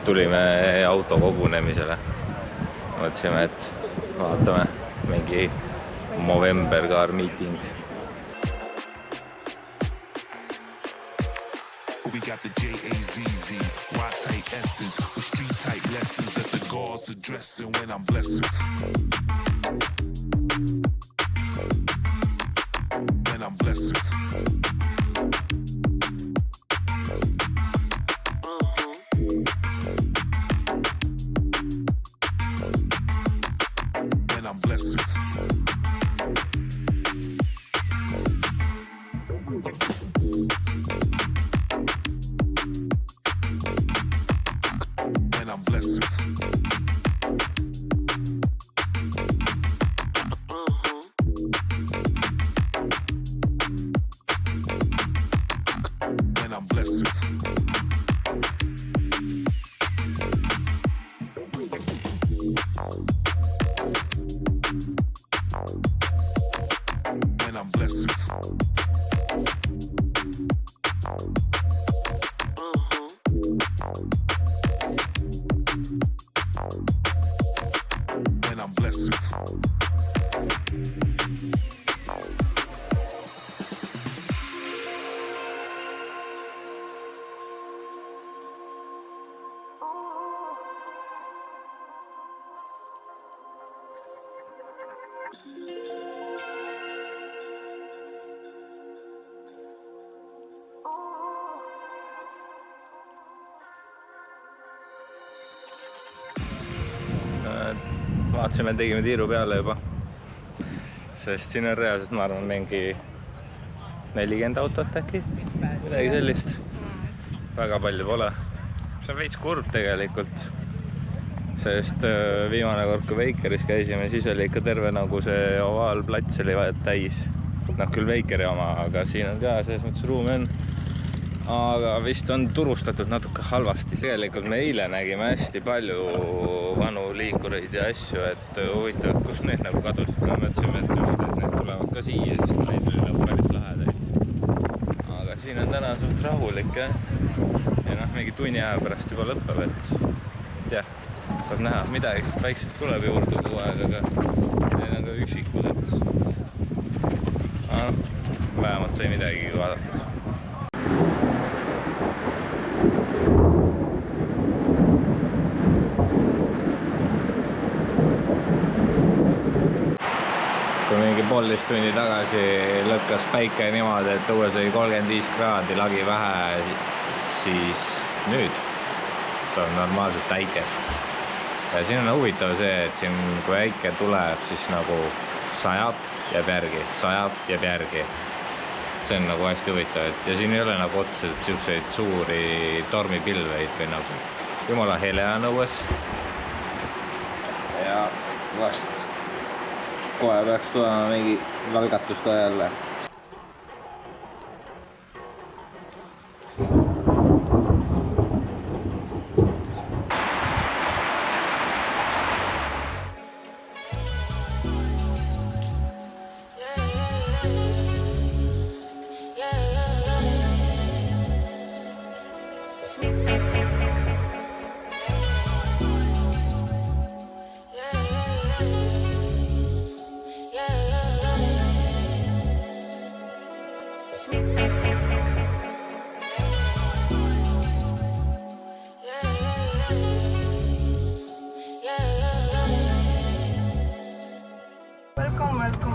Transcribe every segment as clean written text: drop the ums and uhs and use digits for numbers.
tulime auto kogunemisele. Mõtlesime, et vaatame mingi Movember car meeting. We got the J-A-Z-Z, Y-type essence, with street-type lessons that the gods addressing when I'm blessing. When I'm blessing. Vaatasime, tegime tiiru peale juba, sest siin on reaalselt, ma arvan, mingi 40 autot äkki, midagi sellist. Väga palju pole. See on veits kurb tegelikult, sest viimane kord, kui Veikeris käisime, siis oli ikka terve nagu see ovaalplats oli täis. Küll Veikeri oma, aga siin on ka selles mõttes ruumi on. Aga vist on turustatud natuke halvasti. Tegelikult me eile nägime hästi palju vanu liikureid ja asju, et huvitav, kus need nagu kadus. Me mõtlesime, et just, et need tulevad ka siia, sest neid oli nagu päris lahedaid. Aga siin on täna suht rahulik ja mingi tunni aja pärast juba lõpeb, et jah, saab näha midagi, väikselt tuleb juurde kogu aeg, aga need on ka üksikud, et vähemalt sai midagi vaadatud. Kui mingi 1,5 tunni tagasi lõkkas päike niimoodi, et õues oli 35 kraadi, lagi vähe, siis nüüd tuleb normaalselt päikest. Ja siin on huvitav see, et siin kui päike tuleb, siis nagu sajab, jääb järgi, sajab, jääb järgi. See on nagu hästi huvitav, et ja siin ei ole nagu otseselt selliseid suuri tormipilveid või nagu jumala hele on õues. Ja vast kohe peaks tulema mingi valgatus ka jälle.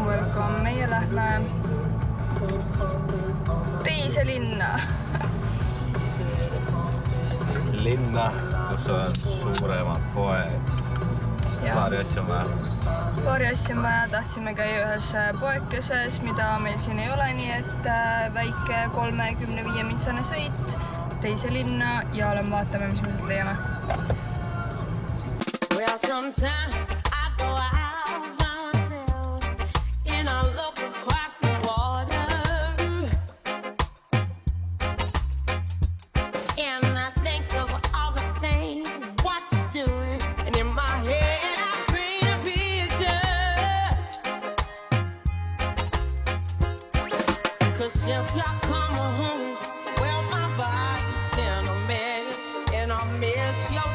Welcome. Meie lähme teise linna. Linna, kus on suuremad poed. Paari asja on vaja. Paari asja on vaja. Tahtsime käia ühes poekeses, mida meil siin ei ole, nii et väike 35 mintsane sõit teise linna ja oleme vaatame, mis me sealt leiame. Well, sometimes I go out by myself and I look across the water and I think of all the things what you're doing, and in my head I paint a picture, 'cause since I come home, well, my body's been a mess and I miss your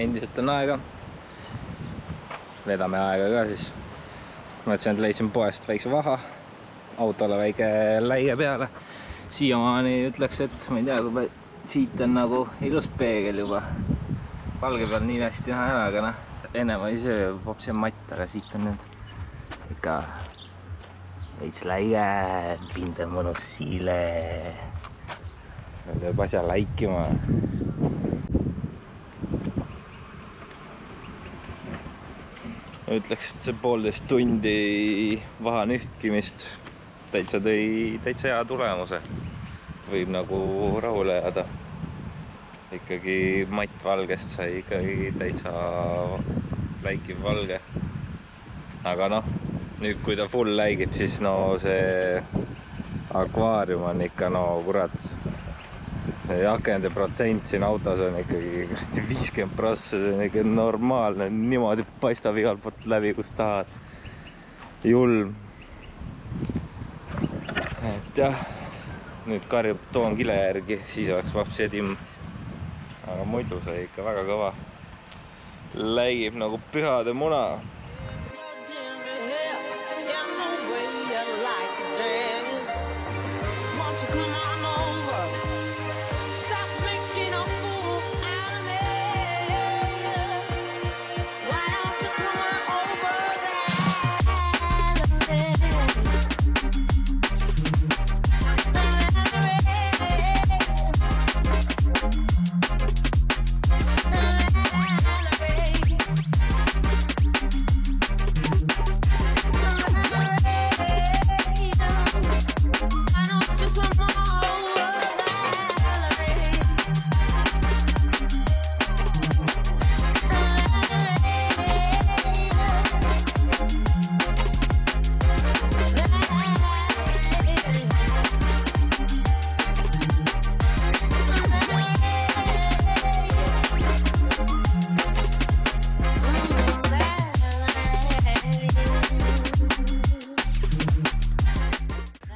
Endiselt on aega. Vedame aega ka siis. Mõtlesin, et leidsin poest väikse vaha. Autole väike läie peale. Siiamaani ütleks, et ma ei tea, kui siit on nagu ilus peegel juba. Valge peal nii hästi näha ära, aga noh. Enne ma ise popsi matt, aga siit on nüüd ikka veits läie, pind on mõnus siile. Peab asja laikima. Ütleks, et see 1,5 tundi vaha nühkimist täitsa tõi hea tulemuse. Võib nagu rahule jääda. Ikkagi matt valgest sai ikkagi täitsa läikiv valge. Aga noh, nüüd kui ta full läigib, siis no see akvaarium on ikka no kurat. See akende protsent siin autos on ikkagi 50%, see on ikka normaalne, niimoodi paistab igalt poolt läbi, kus tahad. Julm. Et jah, nüüd karjub toon kile järgi, siis oleks vaps edim. Aga muidu see ikka väga kõva. Läigib nagu pühade muna.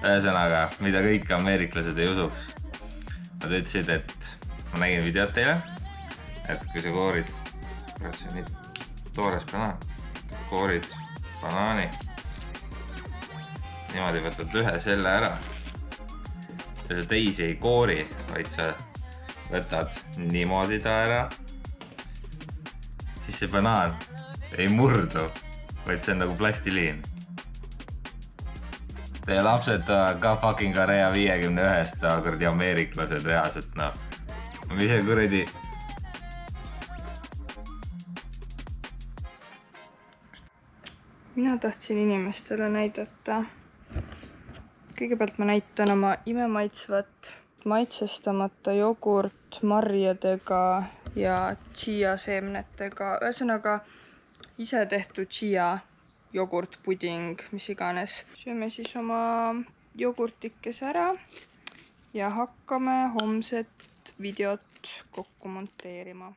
Ühesõnaga, mida kõik ameeriklased ei usuks. Nad ütlesid, et ma nägin videot teile, et kui sa koorid, see on nii toores banaan, koorid banaani, niimoodi võtad ühe selle ära ja sa teisi ei koori, vaid sa võtad niimoodi ta ära, siis see banaan ei murdu, vaid see on nagu plastiliin. Teie lapsed ka fucking Area 51-st, kuradi ameeriklased reaalselt, noh. Mis see kuradi... Mina tahtsin inimestele näidata. Kõigepealt ma näitan oma imemaitsvat maitsestamata jogurt marjadega ja chia seemnetega. Ühesõnaga ise tehtud chia jogurt, puding, mis iganes. Sööme siis oma jogurtikes ära ja hakkame homset videot kokku monteerima.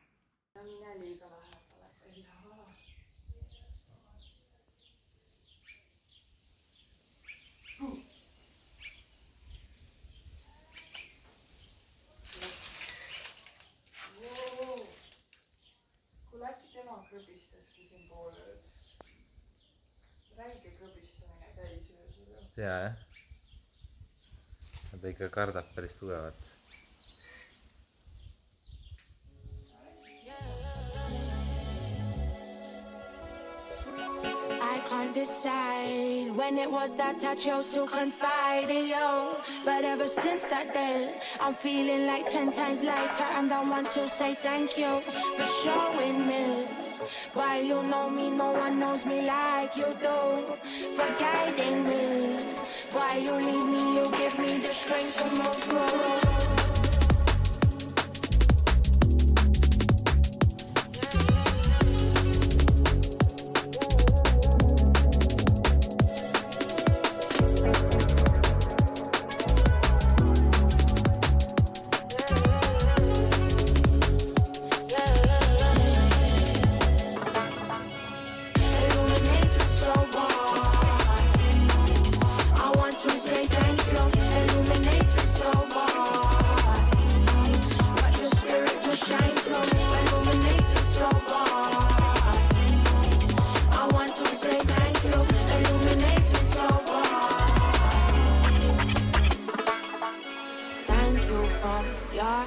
Kui äkki tema krõbistaski siin poole ööd. Räige krõbistamine käis üle. Jaa, jah. Ta ikka kardab päris tugevat. I can't decide when it was that I chose to confide in you. But ever since that day, I'm feeling like 10 times lighter. And I want to say thank you for showing me. Why you know me, no one knows me like you do. For guiding me. Why you leave me, you give me the strength to move through.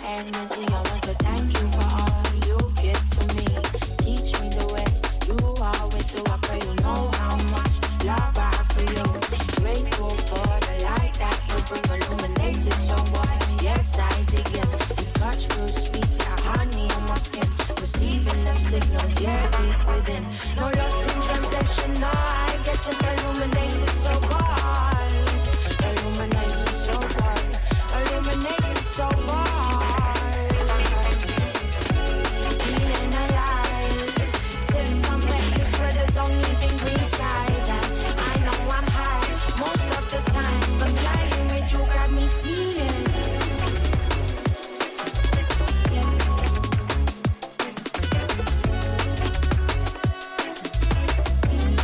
energy. I want to thank you for all you give to me. Teach me the way you always do. I pray you know how much love I have for you. Grateful for the light that you bring, illuminated so bright. Yes, I dig in. This touch feels sweet, like honey on my skin. Receiving them signals, yeah, deep within. No loss in translation, no, I get it illuminated so bright. Illuminated so bright. Illuminated so bright. Feeling alive. Since I met you, swear there's only been green skies. And I know I'm high most of the time, but flying with you got me feeling.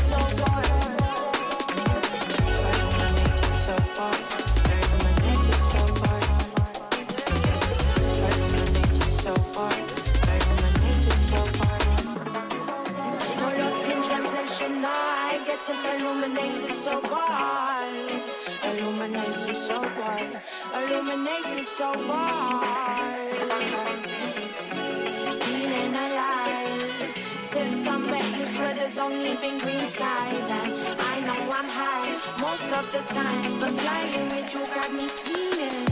So bright. Illuminated so bright. Illuminated so bright. Illuminated so bright. Illuminated so bright. No loss in translation, no, I get it illuminated so bright. Illuminated so bright. Illuminated so bright. Feeling alive. Since I met you, swear there's only been green skies. And I know I'm high most of the time, but flying with you got me feeling.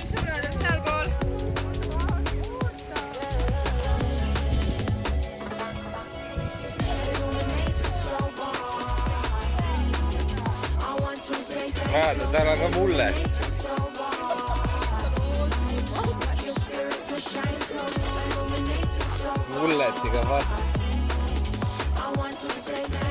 sõbrad on sealpool. Illuminated so bright. I want to say thank Vaata, tal on ka mullet. you so bright. Your spirit to shine through. Illuminated so bright. Mulletiga vaata. I want to say thank